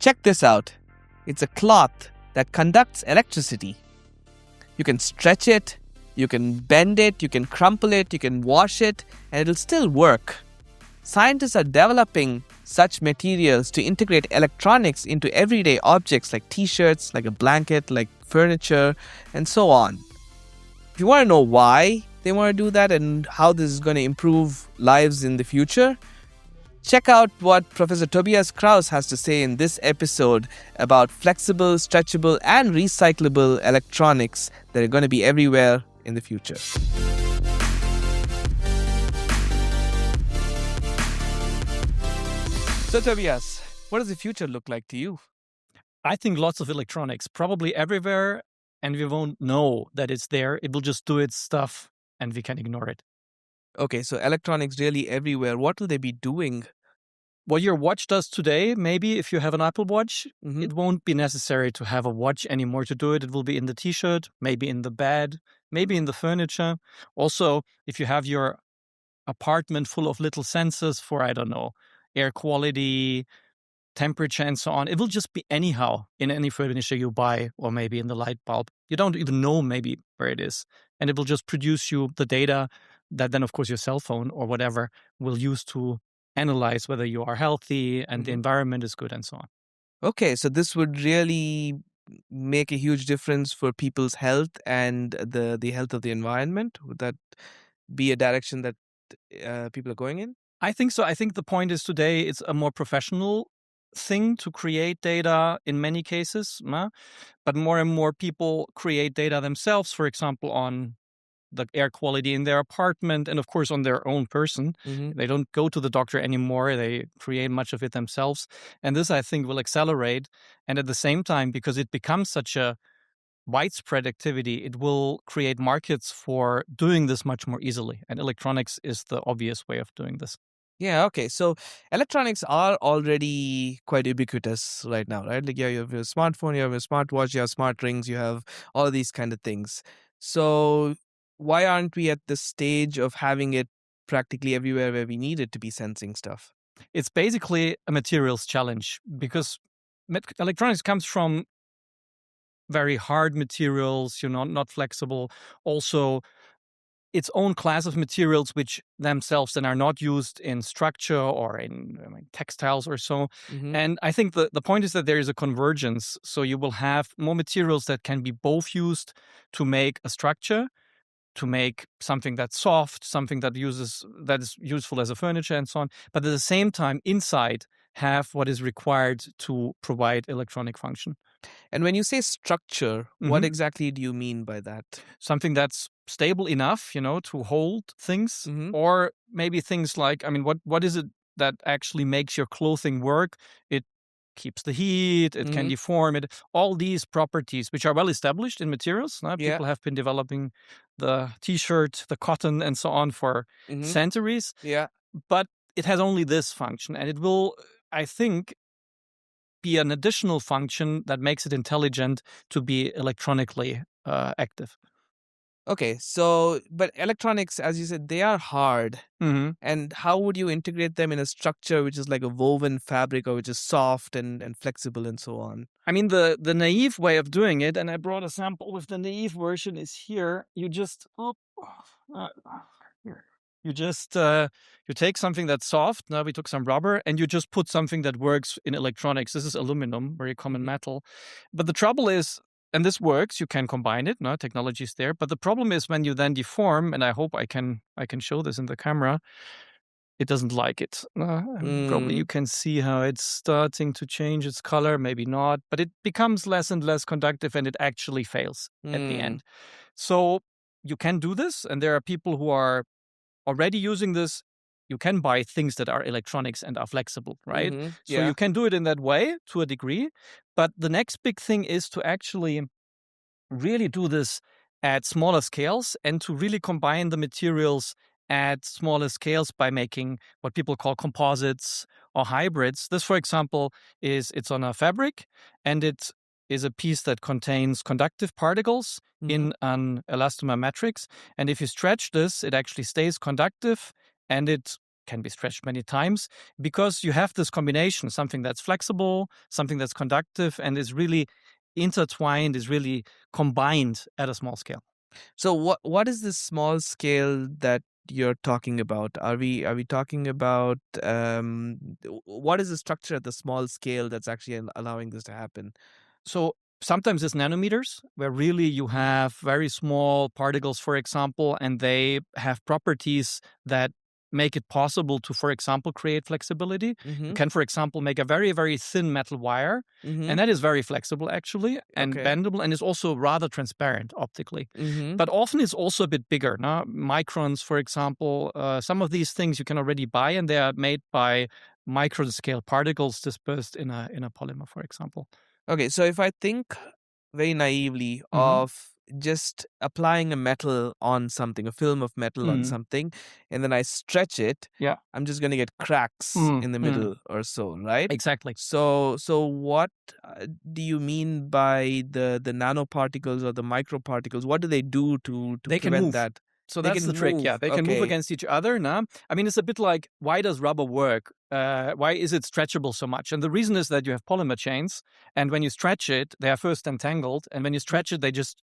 Check this out. It's a cloth that conducts electricity. You can stretch it, you can bend it, you can crumple it, you can wash it, and it'll still work. Scientists are developing such materials to integrate electronics into everyday objects like t-shirts, like a blanket, like furniture, and so on. If you want to know why they want to do that and how this is going to improve lives in the future, check out what Professor Tobias Kraus has to say in this episode about flexible, stretchable, and recyclable electronics that are going to be everywhere in the future. So, Tobias, what does the future look like to you? I think lots of electronics, probably everywhere, and we won't know that it's there. It will just do its stuff, and we can ignore it. Okay, so electronics really everywhere. What will they be doing? What your watch does today, maybe if you have an Apple Watch, it won't be necessary to have a watch anymore to do it. It will be in the t-shirt, maybe in the bed, maybe in the furniture. Also, if you have your apartment full of little sensors for, I don't know, air quality, temperature, and so on, it will just be anyhow in any furniture you buy, or maybe in the light bulb. You don't even know maybe where it is. And it will just produce you the data that then, of course, your cell phone or whatever will use to analyze whether you are healthy and the environment is good and so on. Okay, so this would really make a huge difference for people's health and the health of the environment. Would that be a direction that people are going in? I think so. I think the point is today it's a more professional thing to create data in many cases, but more and more people create data themselves, for example, on the air quality in their apartment and, of course, on their own person. They don't go to the doctor anymore. They create much of it themselves. And this, I think, will accelerate. And at the same time, because it becomes such a widespread activity, it will create markets for doing this much more easily. And electronics is the obvious way of doing this. Yeah, okay. So electronics are already quite ubiquitous right now, right? Like, yeah, you have your smartphone, you have your smartwatch, you have smart rings, you have all these kind of things. So why aren't we at the stage of having it practically everywhere where we need it to be sensing stuff? It's basically a materials challenge because electronics comes from very hard materials, not flexible. Also, its own class of materials which themselves then are not used in structure or in textiles or so. And I think the point is that there is a convergence. So you will have more materials that can be both used to make a structure, to make something that's soft, something that is useful as a furniture and so on. But at the same time, inside have what is required to provide electronic function. And when you say structure, what exactly do you mean by that? Something that's stable enough, to hold things, or maybe things like, what is it that actually makes your clothing work? It keeps the heat, it can deform it, all these properties, which are well established in materials. People have been developing the t-shirt, the cotton, and so on for centuries. Yeah. But it has only this function, and it will, I think, be an additional function that makes it intelligent to be electronically active. Okay, so, but electronics, as you said, they are hard. And how would you integrate them in a structure which is like a woven fabric or which is soft and flexible and so on? The naive way of doing it, and I brought a sample with the naive version, is here. You just, you take something that's soft. Now we took some rubber and you just put something that works in electronics. This is aluminum, very common metal. But the trouble is, and this works, you can combine it, technology is there. But the problem is when you then deform, and I hope I can show this in the camera, it doesn't like it. Probably you can see how it's starting to change its color, maybe not, but it becomes less and less conductive and it actually fails at the end. So you can do this, and there are people who are already using this. You can buy things that are electronics and are flexible, right? So you can do it in that way to a degree. But the next big thing is to actually really do this at smaller scales and to really combine the materials at smaller scales by making what people call composites or hybrids. This, for example, it's on a fabric, and it is a piece that contains conductive particles in an elastomer matrix. And if you stretch this, it actually stays conductive, and it can be stretched many times because you have this combination, something that's flexible, something that's conductive, and is really intertwined, is really combined at a small scale. So what is this small scale that you're talking about? Are we talking about what is the structure at the small scale that's actually allowing this to happen? So sometimes it's nanometers, where really you have very small particles, for example, and they have properties that make it possible to, for example, create flexibility. You can, for example, make a very, very thin metal wire, and that is very flexible, actually, and bendable, and is also rather transparent optically. But often it's also a bit bigger. Now, microns, for example, some of these things you can already buy, and they are made by micron scale particles dispersed in a polymer, for example. Okay, so if I think very naively of just applying a metal on something, a film of metal on something, and then I stretch it, I'm just going to get cracks in the middle or so, right? Exactly. So what do you mean by the nanoparticles or the microparticles? What do they do to They can prevent move. that? So that's the trick. Yeah, they can move against each other. Now, I mean, it's a bit like, why does rubber work? Why is it stretchable so much? And the reason is that you have polymer chains, and when you stretch it, they are first entangled, and when you stretch it, they just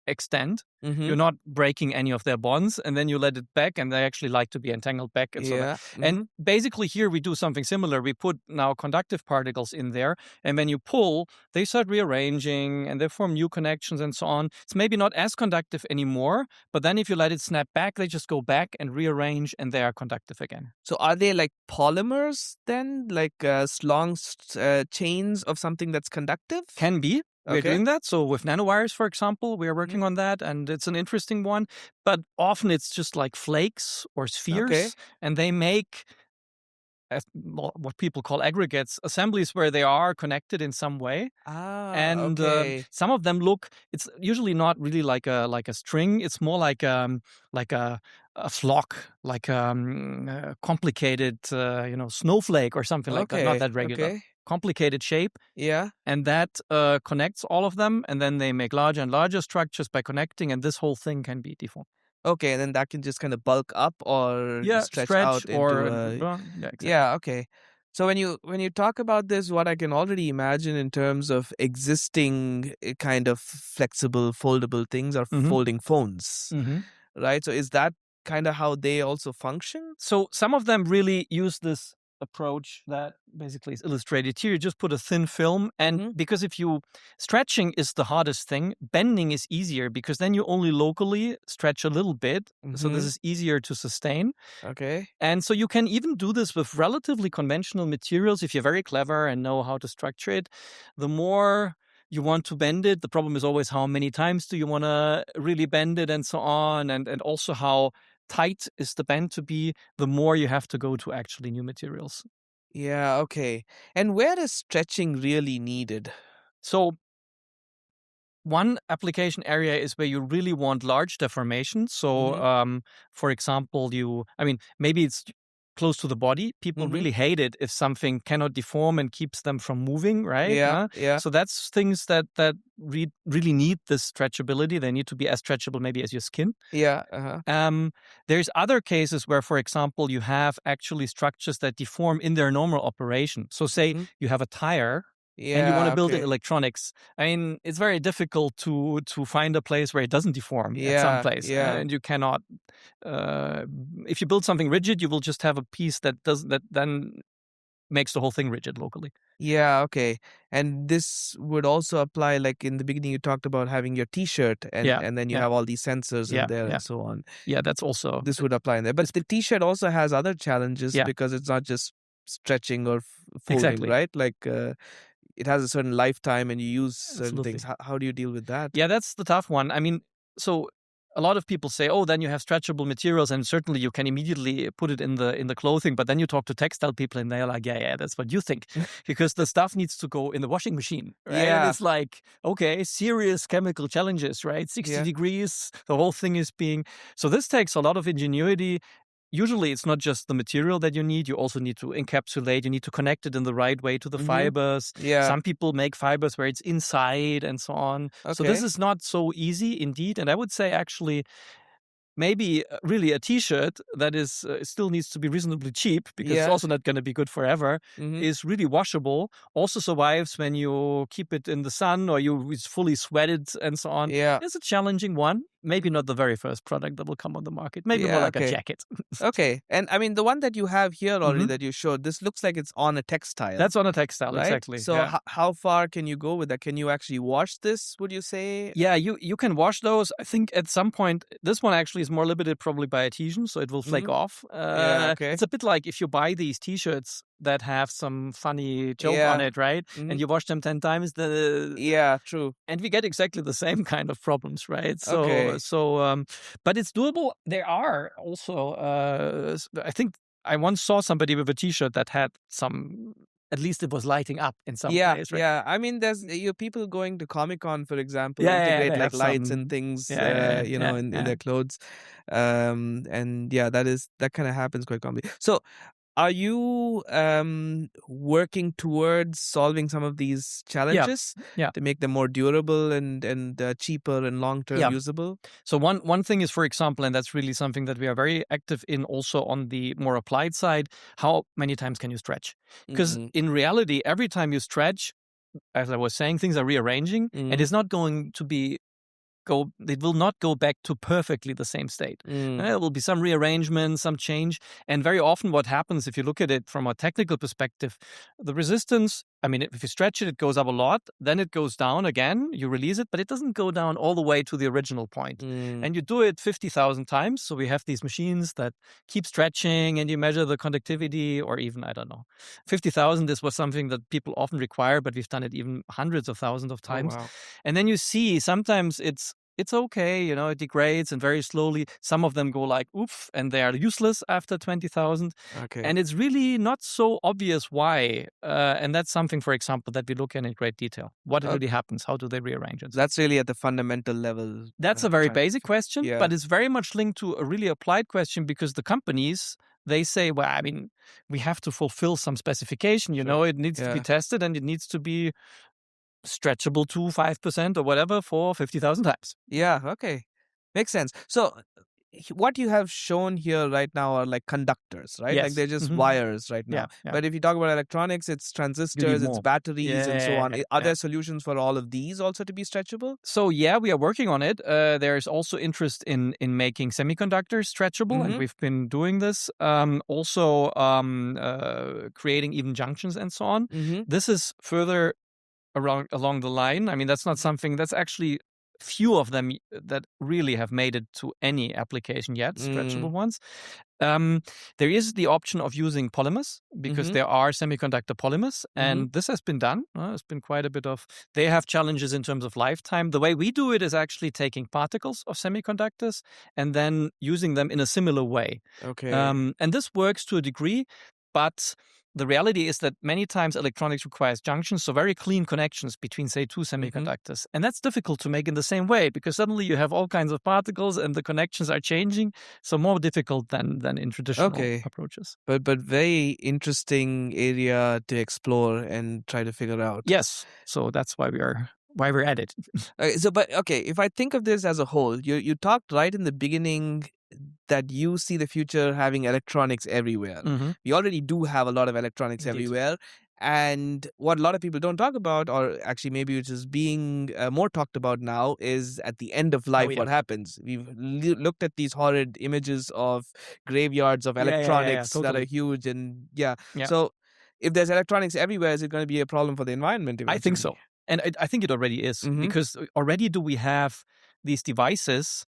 extend. You're not breaking any of their bonds, and then you let it back, and they actually like to be entangled back. And so and basically here we do something similar. We put now conductive particles in there, and when you pull, they start rearranging, and they form new connections and so on. It's maybe not as conductive anymore, but then if you let it snap back, they just go back and rearrange, and they are conductive again. So are they like polymers then? Like long chains of something that's conductive? Can be. We're doing that. So with nanowires, for example, we are working on that, and it's an interesting one. But often it's just like flakes or spheres, and they make what people call aggregates, assemblies where they are connected in some way. Some of them look. It's usually not really like a string. It's more like a flock, like a complicated snowflake or something like that. Not that regular. Complicated shape. Yeah. And that connects all of them, and then they make larger and larger structures by connecting, and this whole thing can be deformed. Okay, and then that can just kind of bulk up or stretch out into okay. So when you talk about this, what I can already imagine in terms of existing kind of flexible, foldable things are folding phones, right? So is that kind of how they also function? So some of them really use this approach that basically is illustrated here. You just put a thin film, and because stretching is the hardest thing, bending is easier because then you only locally stretch a little bit. So this is easier to sustain. Okay. And so you can even do this with relatively conventional materials if you're very clever and know how to structure it. The more you want to bend it, the problem is always how many times do you want to really bend it and so on, and also how tight is the bend to be, the more you have to go to actually new materials. Yeah, okay. And where is stretching really needed? So one application area is where you really want large deformations. So, for example, maybe it's close to the body. People really hate it if something cannot deform and keeps them from moving, right? Yeah. So that's things that really need this stretchability. They need to be as stretchable maybe as your skin. Yeah. There's other cases where, for example, you have actually structures that deform in their normal operation. So say you have a tire, and you want to build in electronics. I mean, it's very difficult to find a place where it doesn't deform at some place. And you cannot. If you build something rigid, you will just have a piece that then makes the whole thing rigid locally. Yeah, okay. And this would also apply, like in the beginning you talked about having your T-shirt and then you have all these sensors in there and so on. Yeah, that's also... This would apply in there. But the T-shirt also has other challenges because it's not just stretching or folding, right? Like it has a certain lifetime and you use certain things. How do you deal with that? Yeah, that's the tough one. I mean, so a lot of people say, oh, then you have stretchable materials, and certainly you can immediately put it in the clothing. But then you talk to textile people, and they're like, yeah, that's what you think, because the stuff needs to go in the washing machine, right? Yeah. And it's like, okay, serious chemical challenges, right? 60 degrees, the whole thing is being... So this takes a lot of ingenuity. Usually it's not just the material that you need. You also need to encapsulate. You need to connect it in the right way to the fibers. Yeah. Some people make fibers where it's inside and so on. Okay. So this is not so easy indeed. And I would say actually maybe really a T-shirt that is still needs to be reasonably cheap because it's Yeah. also not going to be good forever, Mhm. is really washable, also survives when you keep it in the sun or it's fully sweated and so on. Yeah. It's a challenging one. Maybe not the very first product that will come on the market. Maybe more Yeah, like a okay. jacket. Okay. And I mean, the one that you have here already Mhm. that you showed, this looks like it's on a textile, That's on a textile, right? exactly. So yeah. how far can you go with that? Can you actually wash this, would you say? Yeah, you can wash those. I think at some point, this one actually is more limited probably by adhesion, so it will flake Mhm. off. Yeah, okay. It's a bit like if you buy these T-shirts that have some funny joke on Yeah. it, right? Mhm. And you wash them 10 times, Yeah, true. and we get exactly the same kind of problems, right? Okay. But it's doable. There are also, I think I once saw somebody with a T-shirt that had some. At least it was lighting up in some Yeah, place, right? yeah. I mean, there's people going to Comic-Con, for example, Yeah, integrate they like have lights and some. things, Yeah, in their clothes. And yeah, that kind of happens quite commonly. So, are you working towards solving some of these challenges yeah. to make them more durable and cheaper and long-term Yeah. usable? So one thing is, for example, and that's really something that we are very active in also on the more applied side, how many times can you stretch? Because Mhm. in reality, every time you stretch, as I was saying, things are rearranging and Mhm. it's not going to it will not go back to perfectly the same state. There will be some rearrangement, some change. And very often what happens, if you look at it from a technical perspective, the resistance, I mean, if you stretch it, it goes up a lot, then it goes down again, you release it, but it doesn't go down all the way to the original point. And you do it 50,000 times. So we have these machines that keep stretching and you measure the conductivity, or even, I don't know, 50,000. This was something that people often require, but we've done it even hundreds of thousands of Oh, times. wow. And then you see sometimes it's okay, it degrades and very slowly. Some of them go like, oof, and they are useless after 20,000. Okay. And it's really not so obvious why. And that's something, for example, that we look at in great detail. What really happens? How do they rearrange it? That's really at the fundamental level. That's a very trying to basic question, yeah. but it's very much linked to a really applied question because the companies, they say, well, I mean, we have to fulfill some specification, it needs to be Yeah. tested and it needs to be stretchable to 5% or whatever for 50,000 times. Yeah, okay. Makes sense. So, what you have shown here right now are like conductors, right? Like Yes. they're just Mhm. wires right now. Yeah. But if you talk about electronics, it's transistors, it's more. batteries, and so on. Yeah, Are yeah. there solutions for all of these also to be stretchable? So yeah, we are working on it. There's also interest in making semiconductors stretchable, and Mhm. we've been doing this. Also creating even junctions and so on. Mhm. This is further along the line. I mean, that's not something that's actually few of them that really have made it to any application yet, stretchable ones. There is the option of using polymers because Mhm. there are semiconductor polymers, and this has been done. It's been quite a bit of. They have challenges in terms of lifetime. The way we do it is actually taking particles of semiconductors and then using them in a similar way. Okay. And this works to a degree, but the reality is that many times electronics requires junctions, so very clean connections between, say, two semiconductors. And that's difficult to make in the same way because suddenly you have all kinds of particles and the connections are changing. So more difficult than in traditional approaches. But very interesting area to explore and try to figure out. Yes. So that's why we're at it. If I think of this as a whole, you talked right in the beginning that you see the future having electronics everywhere. We already do have a lot of electronics everywhere. And what a lot of people don't talk about, or actually maybe which is being more talked about now, is at the end of life what happens. We've looked at these horrid images of graveyards of electronics that are huge. And so if there's electronics everywhere, is it going to be a problem for the environment eventually? I think so. And I think it already is because already do we have these devices.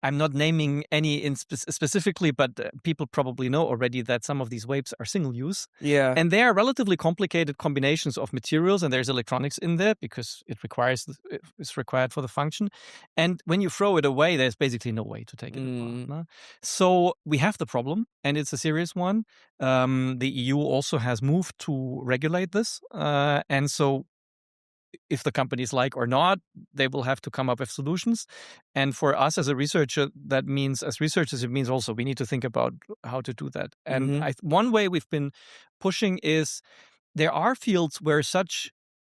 I'm not naming any specifically, but people probably know already that some of these vapes are single use. Yeah. And they are relatively complicated combinations of materials, and there's electronics in there because it's required for the function. And when you throw it away, there's basically no way to take it apart. No? So we have the problem, and it's a serious one. The EU also has moved to regulate this. And so if the companies like or not, they will have to come up with solutions. And for us as a researcher, that means as researchers, it means also we need to think about how to do that. And one way we've been pushing is there are fields where such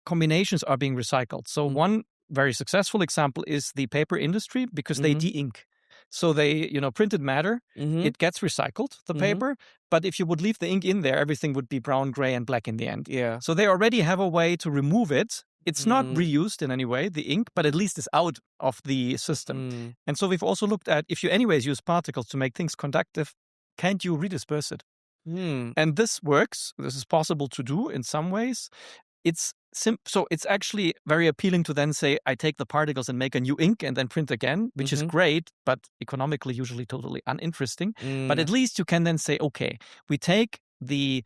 combinations are being recycled. So one very successful example is the paper industry because they de-ink. So they, printed matter. Mm-hmm. It gets recycled, the paper. But if you would leave the ink in there, everything would be brown, gray, and black in the end. Yeah. So they already have a way to remove it. It's not reused in any way, the ink, but at least it's out of the system. And so we've also looked at, if you anyways use particles to make things conductive, can't you redisperse it? And this works. This is possible to do in some ways. So it's actually very appealing to then say, I take the particles and make a new ink and then print again, which is great, but economically usually totally uninteresting. But at least you can then say, okay, we take the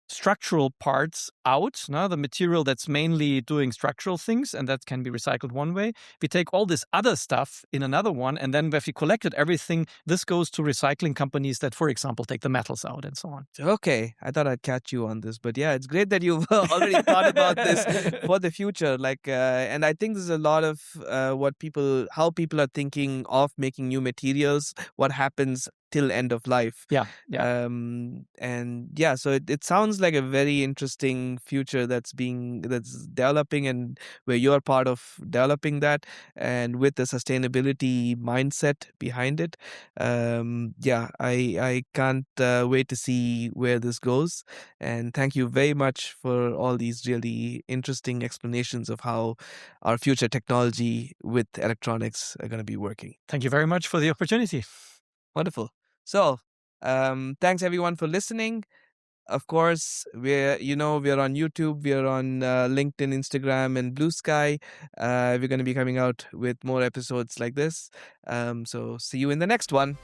structural parts out, the material that's mainly doing structural things, and that can be recycled one way. We take all this other stuff in another one, and then if we collected everything, this goes to recycling companies that, for example, take the metals out and so on. Okay, I thought I'd catch you on this, but yeah, it's great that you've already thought about this for the future. And I think there's a lot of how people are thinking of making new materials, what happens till end of life. Yeah. So it sounds like a very interesting future that's developing, and where you're part of developing that, and with the sustainability mindset behind it. I can't wait to see where this goes. And thank you very much for all these really interesting explanations of how our future technology with electronics are going to be working. Thank you very much for the opportunity. Wonderful. So, thanks everyone for listening. Of course, we're on YouTube, we're on LinkedIn, Instagram, and Blue Sky. We're going to be coming out with more episodes like this. So see you in the next one.